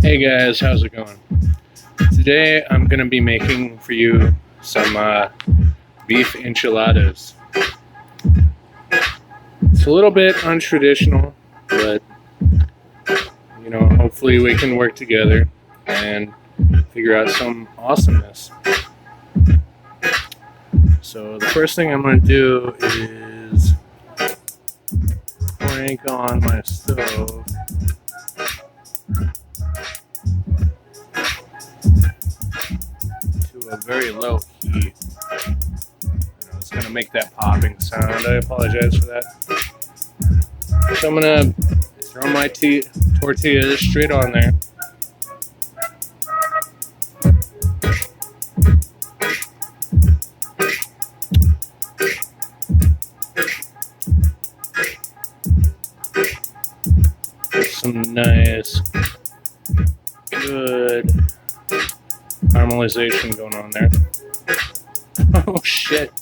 Hey guys, how's it going? Today I'm going to be making for you some beef enchiladas. It's a little bit untraditional, but hopefully we can work together and figure out some awesomeness. So the first thing I'm going to do is crank on my stove. To a very low heat. It's going to make that popping sound. I apologize for that. So I'm going to throw my tortillas straight on there. Some nice, good caramelization going on there. Oh shit.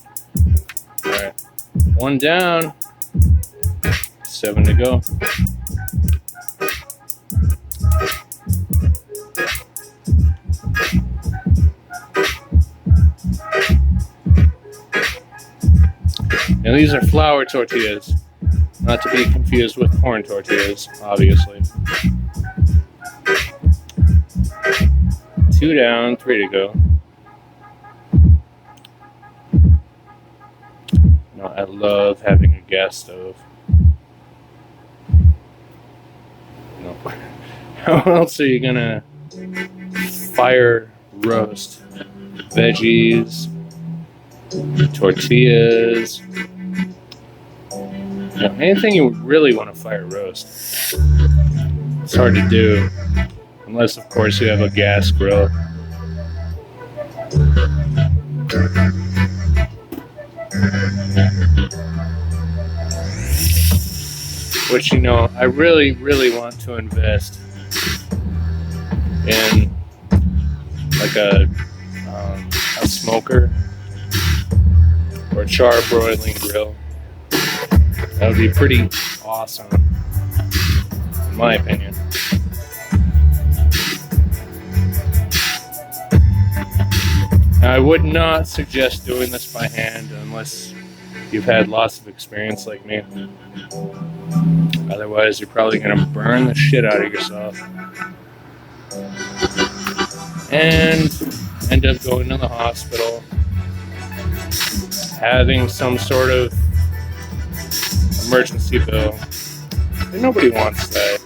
Alright. 1 down. 7 to go. Now these are flour tortillas. Not to be confused with corn tortillas, obviously. 2 down, 3 to go. No, I love having a gas stove. No. How else are you gonna fire roast veggies, tortillas? Anything you really want to fire roast. It's hard to do, unless of course you have a gas grill. Which, I really, really want to invest in like a smoker or char broiling grill. That would be pretty awesome, in my opinion. Now, I would not suggest doing this by hand unless you've had lots of experience like me. Otherwise, you're probably going to burn the shit out of yourself and end up going to the hospital, having some sort of emergency bill. And nobody wants that.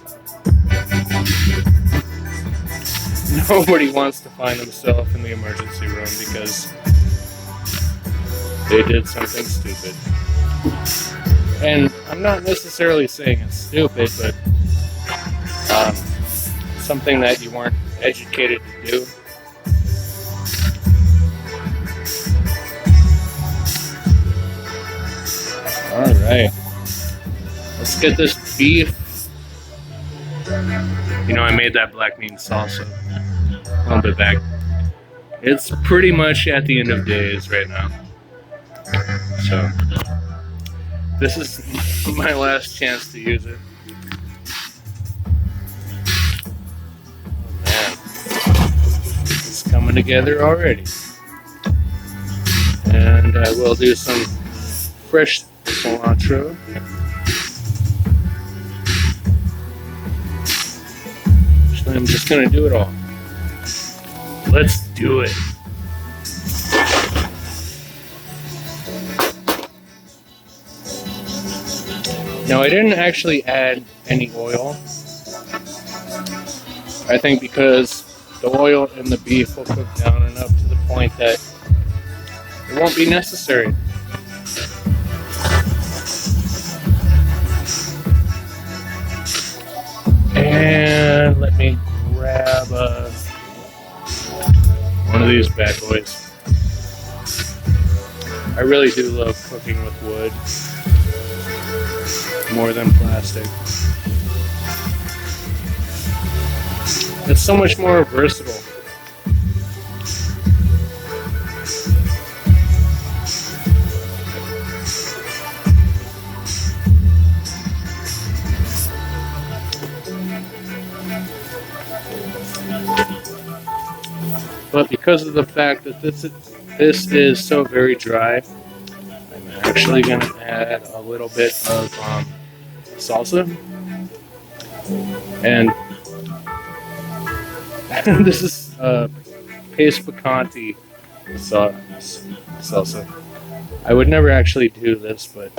Nobody wants to find themselves in the emergency room because they did something stupid. And I'm not necessarily saying it's stupid, but something that you weren't educated to do. Alright. Let's get this beef. I made that black bean salsa a little bit back. It's pretty much at the end of days right now. So, this is my last chance to use it. Oh man. It's coming together already. And I will do some fresh cilantro. Actually, I'm just going to do it all. Let's do it. Now, I didn't actually add any oil. I think because the oil in the beef will cook down enough to the point that it won't be necessary. And let me grab one of these bad boys. I really do love cooking with wood more than plastic. It's so much more versatile. But because of the fact that this is so very dry, I'm actually gonna add a little bit of salsa, and this is paste picante salsa. I would never actually do this, but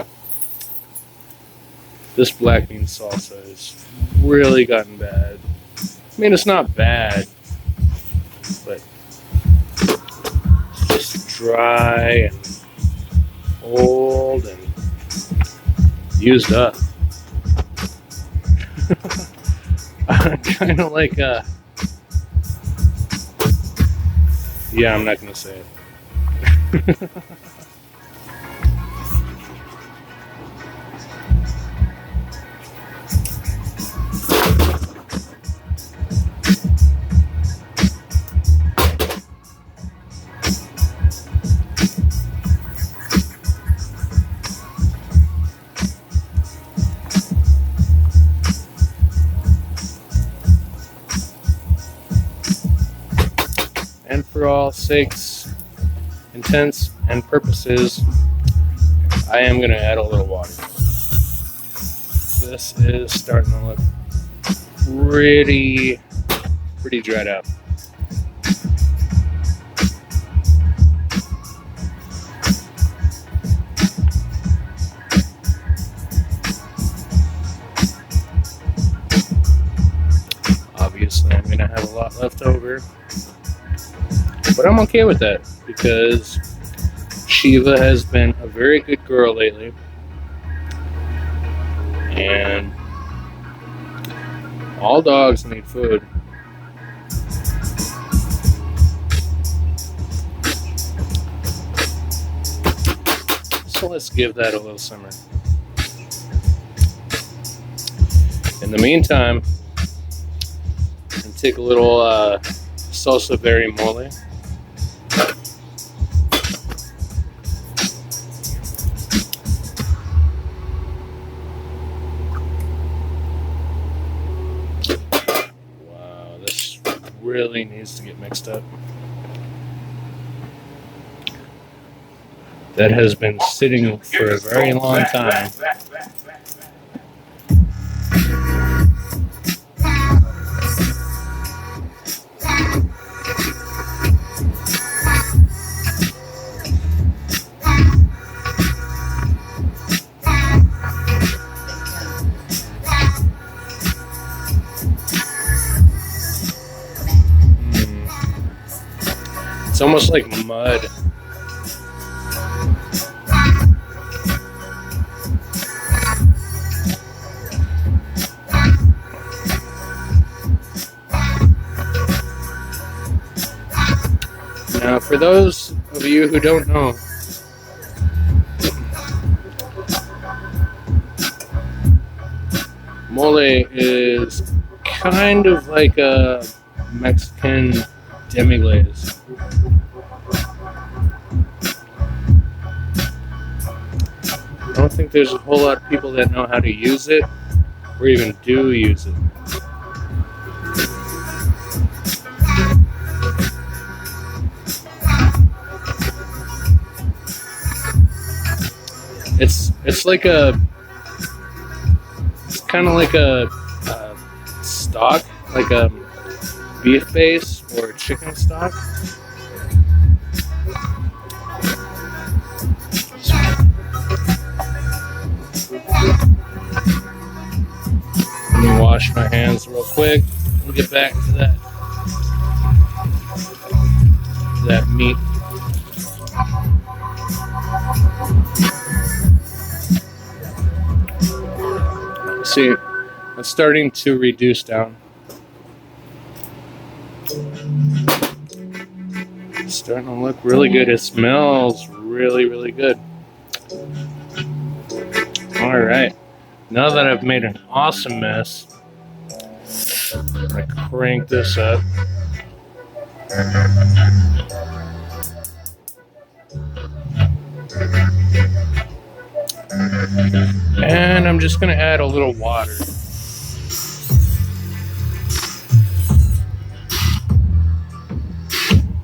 this black bean salsa has really gotten bad. I mean, it's not bad, but it's just dry and old and used up. Kind of like yeah, I'm not gonna say it. And for all sakes, intents, and purposes, I am going to add a little water. This is starting to look pretty dried out. Obviously, I'm going to have a lot left over. But I'm okay with that because Shiva has been a very good girl lately. And all dogs need food. So let's give that a little simmer. In the meantime, and take a little salsa verde mole. Really needs to get mixed up. That has been sitting for a very long time. It's almost like mud. Now, for those of you who don't know, mole is kind of like a Mexican demi-glaze. I don't think there's a whole lot of people that know how to use it or even do use it. It's like it's kind of like a stock, like a beef base or chicken stock. Let me wash my hands real quick and get back to that meat. See, it's starting to reduce down. It's starting to look really good. It smells really, really good. All right. Now that I've made an awesome mess, I'm going to crank this up. And I'm just going to add a little water.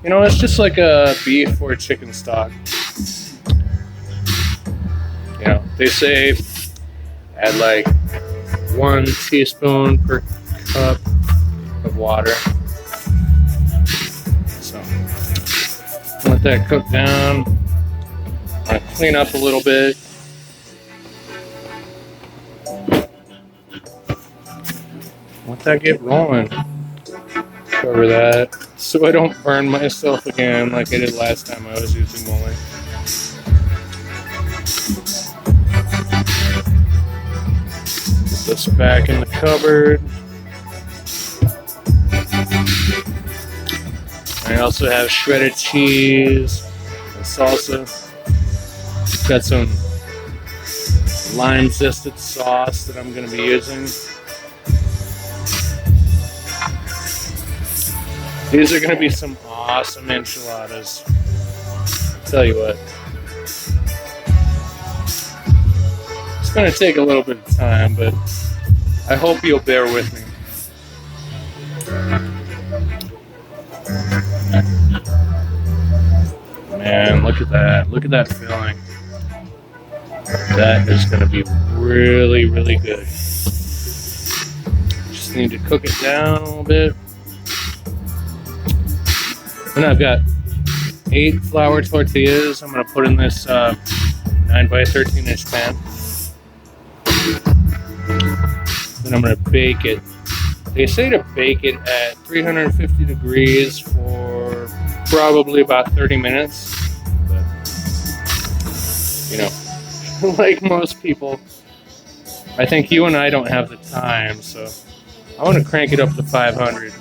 You know, it's just like a beef or chicken stock. You know, they say add like 1 teaspoon per cup of water. So let that cook down. I'm gonna clean up a little bit. Let that get rolling. Cover that so I don't burn myself again like I did last time I was using mole. Put this back in the cupboard. I also have shredded cheese and salsa. Got some lime zested sauce that I'm going to be using. These are going to be some awesome enchiladas. I'll tell you what. It's going to take a little bit of time, but I hope you'll bear with me. Man, look at that. Look at that filling. That is going to be really, really good. Just need to cook it down a little bit. And I've got 8 flour tortillas I'm going to put in this 9x13 inch pan. Then I'm going to bake it. They say to bake it at 350 degrees for probably about 30 minutes. But, you know, like most people, I think you and I don't have the time, so I want to crank it up to 500.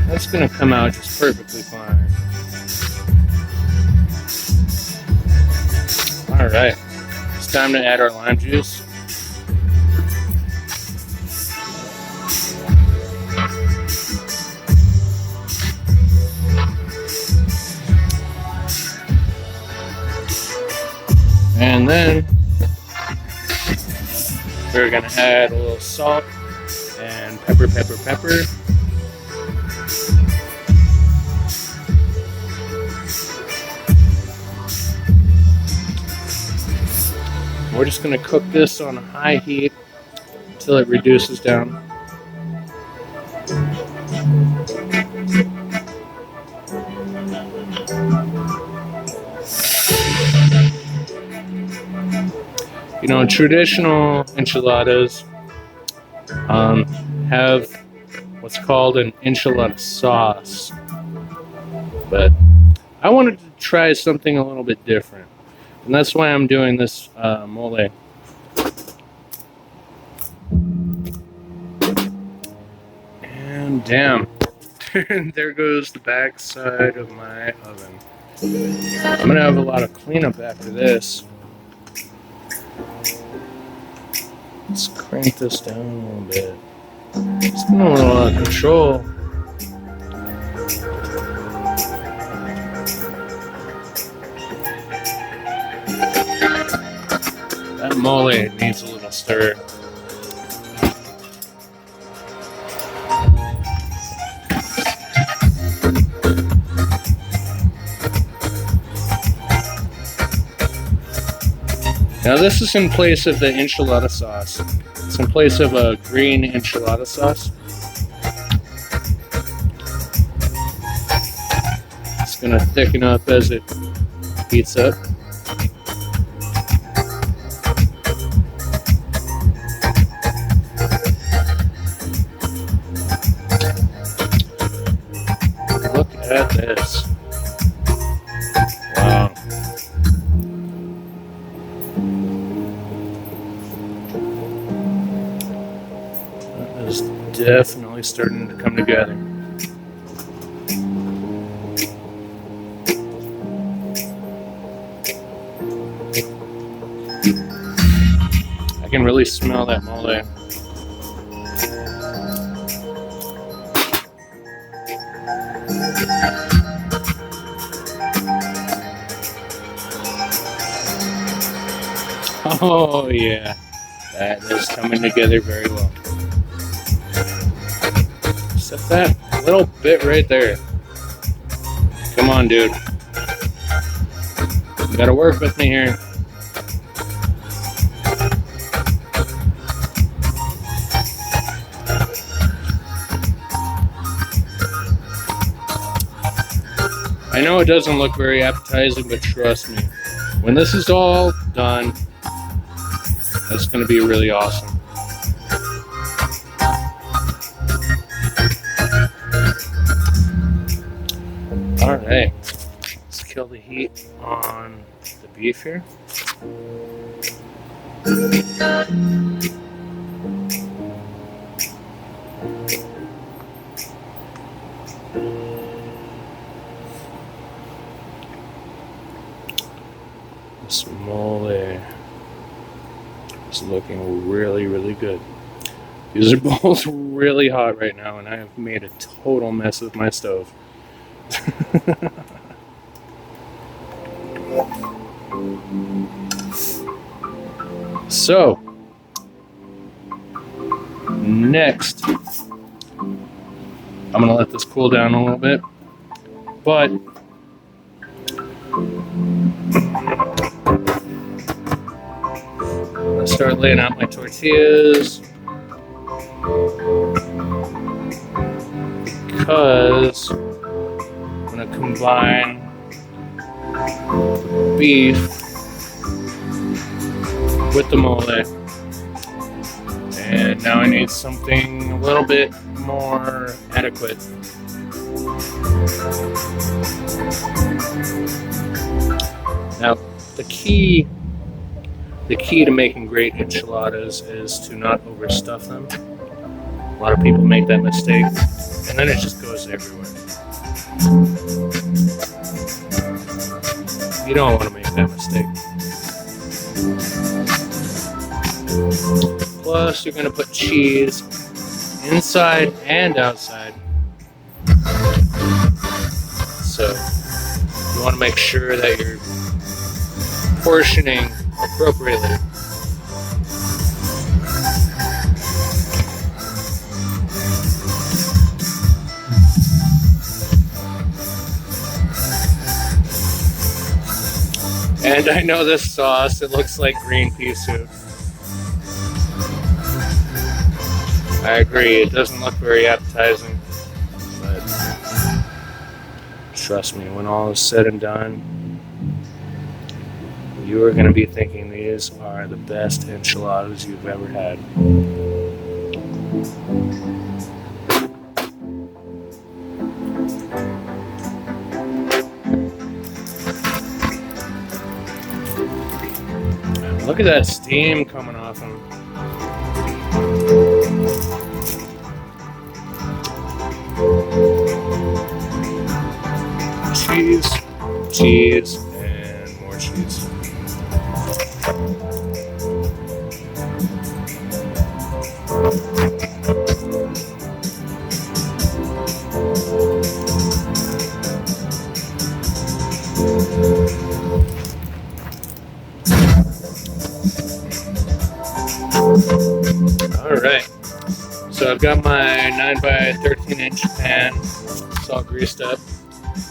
That's going to come out just perfectly fine. Alright, it's time to add our lime juice. And then we're going to add a little salt and pepper. We're just going to cook this on high heat until it reduces down. You know, traditional enchiladas have what's called an enchilada sauce, but I wanted to try something a little bit different. And that's why I'm doing this mole. And damn, there goes the back side of my oven. I'm gonna have a lot of cleanup after this. Let's crank this down a little bit. It's been a little out of control. That mole needs a little stir. Now this is in place of the enchilada sauce. It's in place of a green enchilada sauce. It's going to thicken up as it heats up. Look at this. Wow. That is definitely starting to come together. I can really smell that mole. Oh yeah, that is coming together very well. Except that little bit right there. Come on, dude. You gotta work with me here. I know it doesn't look very appetizing, but trust me, when this is all done, that's going to be really awesome. All right, let's kill the heat on the beef here. This mole is looking really, really good. These are both really hot right now, and I have made a total mess of my stove. So, next, I'm gonna let this cool down a little bit, but I'm gonna start laying out my tortillas because I'm gonna combine beef with the mole, and now I need something a little bit more adequate. Now, the key to making great enchiladas is to not overstuff them. A lot of people make that mistake, and then it just goes everywhere. You don't want to make that mistake. Plus, you're going to put cheese inside and outside. So, you want to make sure that you're portioning appropriately. And I know this sauce, it looks like green pea soup. I agree, it doesn't look very appetizing, but trust me, when all is said and done, you are going to be thinking these are the best enchiladas you've ever had. Look at that steam coming off them. Cheese, and more cheese. All right, so I've got my 9 by 13 inch pan. It's all greased up.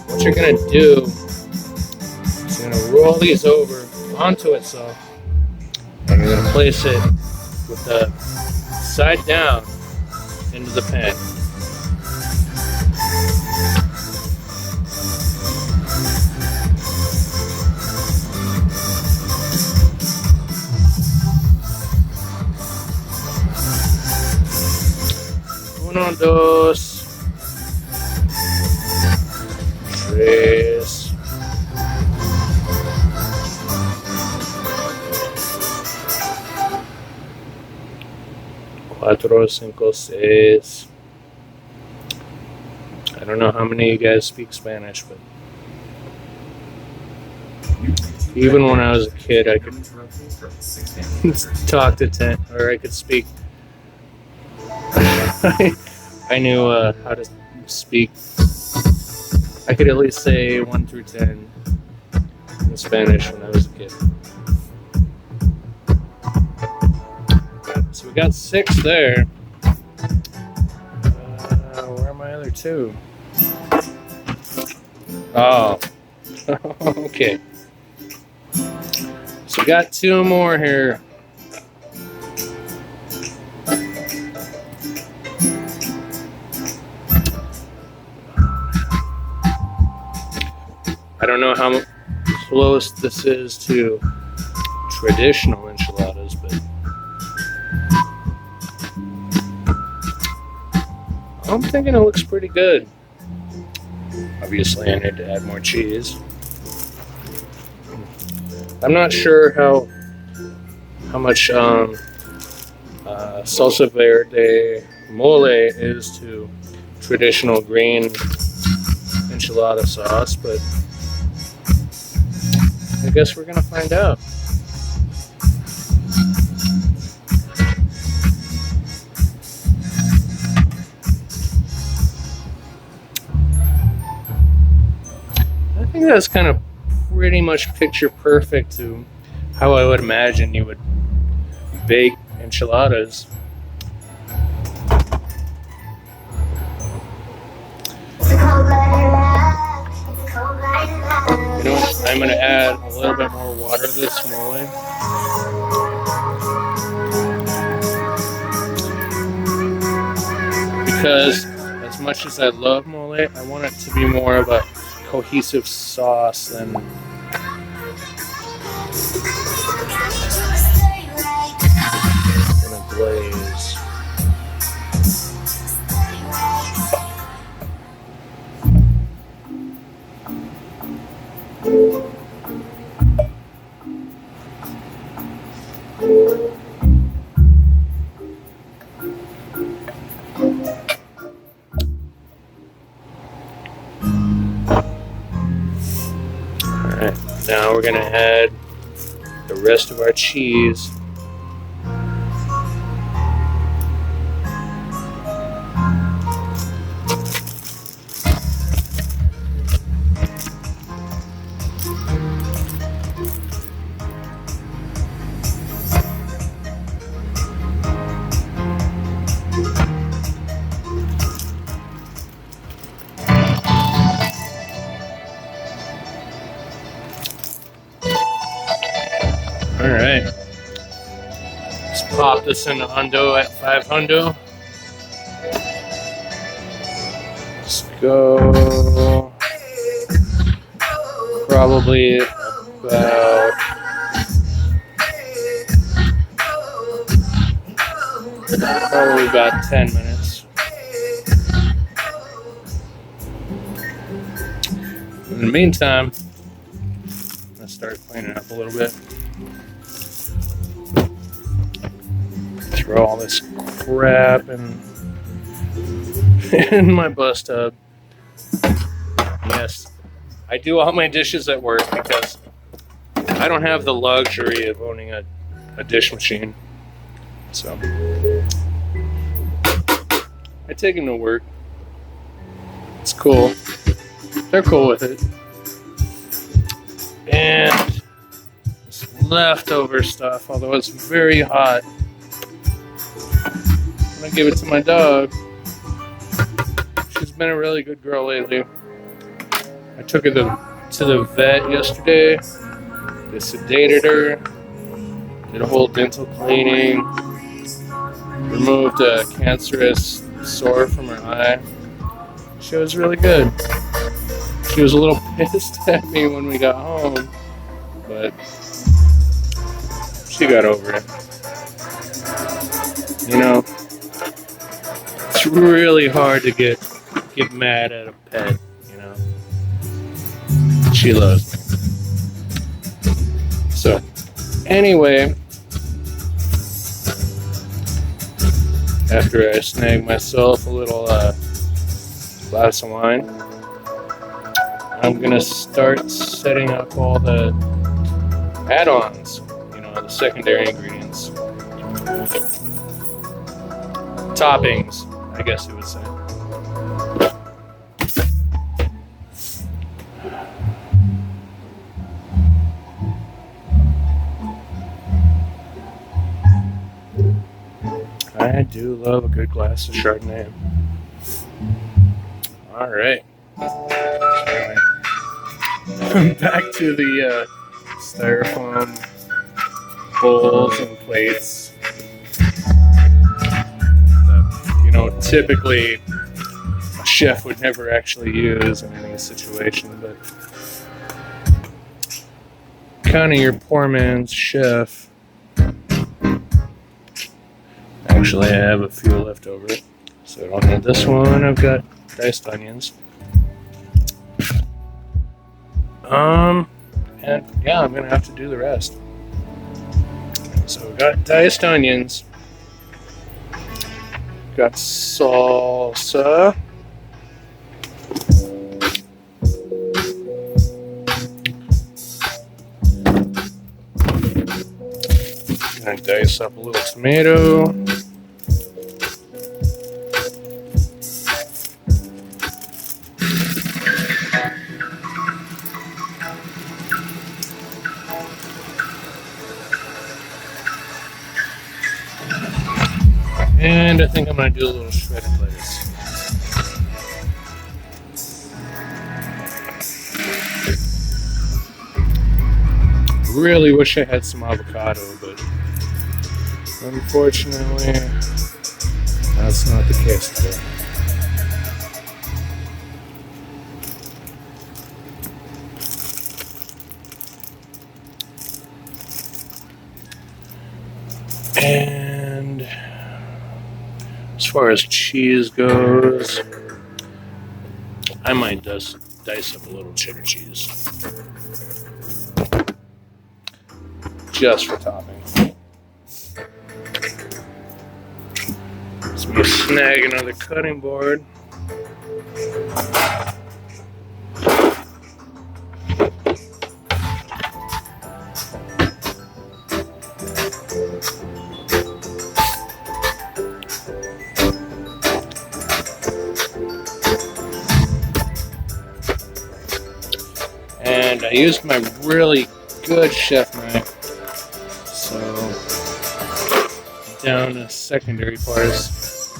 What you're gonna do is you're gonna roll these over onto itself, and you're gonna place it with the side down into the pan. Uno, dos, tres, cuatro, cinco, seis. I don't know how many of you guys speak Spanish, but even when I was a kid, I could talk to 10, or I could speak. I knew how to speak. I could at least say 1 through 10 in Spanish when I was a kid. So we got 6 there. Where am too. Oh, okay. So we got two more here. I don't know how close this is to traditional enchiladas, but I'm thinking it looks pretty good. Obviously, I need to add more cheese. I'm not sure how much salsa verde mole is to traditional green enchilada sauce, but I guess we're gonna find out. I think that's kind of pretty much picture perfect to how I would imagine you would bake enchiladas. You know what? I'm going to add a little bit more water to this mole. Because as much as I love mole, I want it to be more of a cohesive sauce than a glaze. Alright, now we're going to add the rest of our cheese. Alright, let's pop this into hundo at 5 hundo. Let's go probably about 10 minutes. In the meantime, let's start cleaning up a little bit. Throw all this crap in my bus tub. Yes, I do all my dishes at work because I don't have the luxury of owning a dish machine. So I take them to work. It's cool. They're cool with it. And this leftover stuff, although it's very hot, I'm gonna give it to my dog. She's been a really good girl lately. I took her to the vet yesterday. They sedated her, did a whole dental cleaning, removed a cancerous sore from her eye. She was really good. She was a little pissed at me when we got home, but she got over it. You know, it's really hard to get mad at a pet, you know. She loves me. So, anyway, after I snag myself a little glass of wine, I'm gonna start setting up all the add-ons, you know, the secondary ingredients. Toppings, I guess you would say. I do love a good glass of Chardonnay. All right. Back to the styrofoam bowls and plates that, typically a chef would never actually use in any situation, but kind of your poor man's chef. Actually, I have a few left over, so I don't need this one. I've got diced onions. And yeah, I'm gonna have to do the rest. So we got diced onions, got salsa, gonna dice up a little tomato. And I think I'm going to do a little shredded lettuce. Really wish I had some avocado, but unfortunately, that's not the case today. And as far as cheese goes, I might dice up a little cheddar cheese. Just for topping. So we snag another cutting board. And I used my really good chef knife, so down to secondary parts.